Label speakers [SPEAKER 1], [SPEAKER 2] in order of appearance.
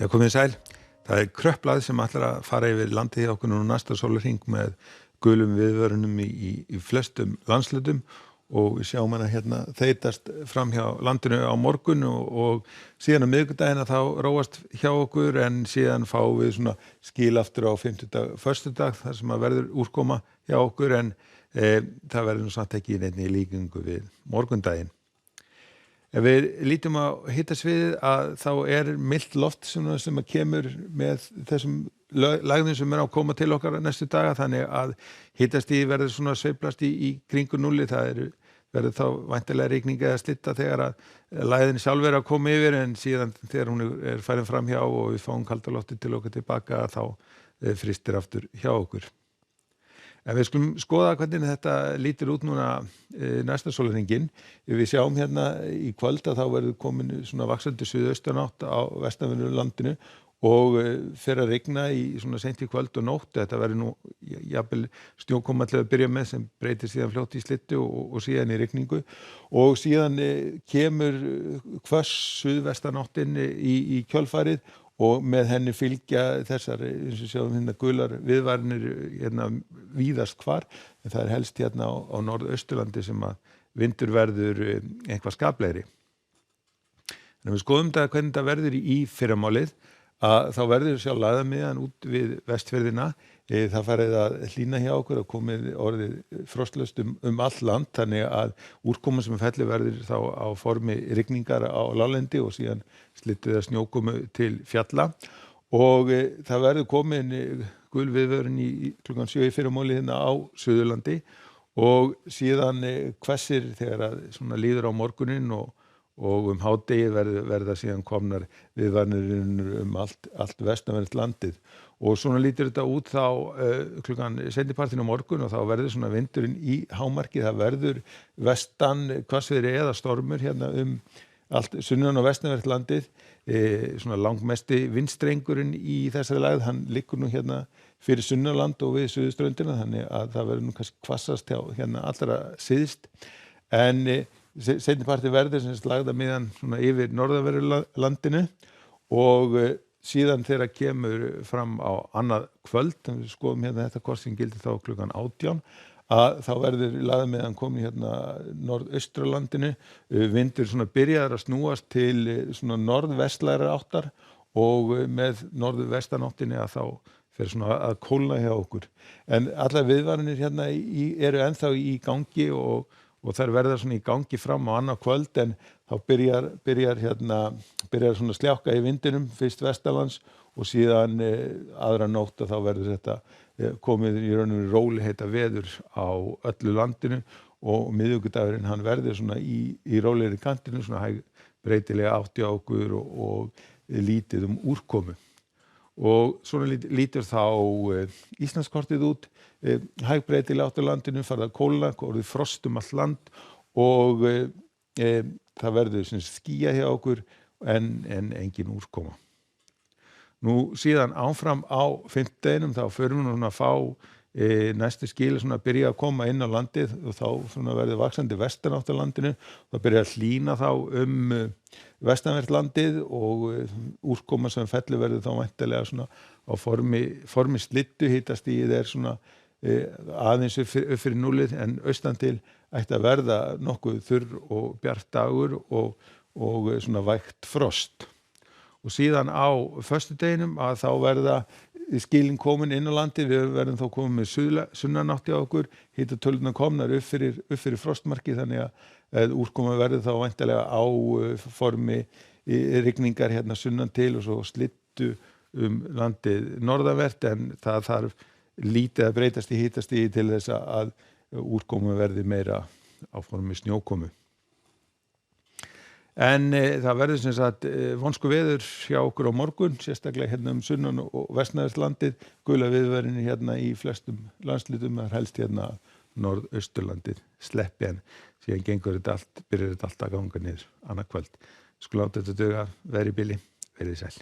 [SPEAKER 1] Já, komið sæl. Það kröpplað sem ætlar að fara yfir landið hjá okkur nú næsta sólarhring með gulum viðvörunum í flestum landslutum og við sjáum hana hérna þeytast fram hjá landinu á morgun og síðan á miðvikudaginn þá róast hjá okkur en síðan fáum við svona skil aftur á fimmtudag, föstudag þar sem að verður úrkoma hjá okkur en það verður nú samt ekki neinni líkingu við morgundaginn. Ef við lítum á hitasviðið að þá milt loft sem að kemur með þessum lægðum sem að koma til okkar næstu daga þannig að hitastigið verður svona sveiflast í kringum núlli. Það verður þá væntanlega rigning eða slitta þegar að lægðin sjálf að koma yfir en síðan þegar hún farin fram hjá og við fáum kalda lofti til okkar tilbaka þá frystir aftur hjá okkur. En við skulum skoða hvernig þetta lítur út núna næsta sólarhringinn. Við sjáum hérna í kvöld að þá verður komin svona vaxandi suðaustanátt á vestanverðu landinu og fer að rigna í svona seint í kvöld og nótt. Þetta verður nú jafnvel snjókoma til að byrja með sem breytir síðan fljótt í slittu og síðan í rigningu og síðan kemur hvöss suðvestanáttin í kjölfarið og með henni fylgja þessar, eins og sjáum hérna gular viðvaranir hérna víðast hvar, en það helst hérna á norðausturlandi sem að vindur verður eitthvað skaplegri. En við skoðum þetta hvernig þetta verður í fyrramálið, að þá verður sjálf lægðamiðjan út við vestfjörðina, það farið að hlýna hjá okkur og komið orðið frostlaust all land, þannig að úrkoma sem fellur verður þá á formi rigningar á láglendi og síðan slittu eða snjókomu til fjalla og það verður komin gul viðvörun í klukkan 7 í fyrramálið hérna á Suðurlandi og síðan hvessir þegar að svona líður á morguninn og hádegi verða síðan komnar viðvaranir allt vestanvert landið og svona lítur þetta út þá klukkan seinnipartinn á morgun og þá verður svona vindurinn í hámarki, það verður vestan hvassviðri eða stormur hérna allt sunnan og vestanvert landið, svona langmesti vindstrengurinn í þessari lægð, hann liggur nú hérna fyrir sunnanland og við suðurströndina þannig að það verður nú kannski hvassast hjá hérna allra syðst en seinnipartinn verður sem lægðamiðjan svona yfir norðanverðu landinu og síðan þegar kemur fram á annað kvöld, við skoðum hérna þetta hvort sem gildir þá klukkan 18, að þá verður lægðamiðjan komin hérna norðaustralandinu, vindur svona byrjaður að snúast til svona norðvestlægrar áttar og með norðvestanáttinni að þá fer svona að kólna hjá okkur. En allar viðvaranir hérna eru ennþá í gangi og þær verða svona í gangi fram á annað kvöld en þá byrjar svona sljákka í vindinum fyrst vestanlands og síðan aðra nótt að þá verður þetta komið í rauninu rólegheita veður á öllu landinu og miðvikudagurinn hann verður svona í rólegri kantinu svona hæg breytilega átt hjá okkur og lítið úrkomu. Og svona lítur þá Íslandskortið út, hæg breytilega átt á landinu, farið að kólna, orðið frost allt land og það verður skýjað hjá okkur en engin úrkoma. Nú síðan áfram á fimmtudeginum þá förum við núna að fá næstu skil svona að byrja að koma inn á landið og þá svona verður vaxandi vestanátt á landinu, það byrjar að hlýna þá vestanvert landið og úrkoma sem fellur verður þá væntanlega svona á formi slittu, hitastigið svona aðeins upp fyrir núllið en austan til ætti að verða nokkuð þurr og bjart dagur og svona vægt frost. Og síðan á föstudeginum að þá verða skilin komin inn á landið, við verðum þá komin með sunnanátt hjá okkur, hitatölurnar komnar upp fyrir frostmarki þannig að úrkoma verður þá væntanlega á formi rigningar hérna sunnan til og svo slittu landið norðanvert en það þarf lítið að breytast í hitastigi til þess að úrkoma verði meira á formi snjókomu. En það verður sem sagt vonsku veður hjá okkur á morgun, sérstaklega hérna sunnan og vestanvert landið, gula viðvaranir hérna í flestum landslutum, það helst hérna norðausturlandið sleppi en síðan byrjar þetta allt að ganga niður annað kvöld. Skulum láta þetta duga, verið í bili, verið sæl.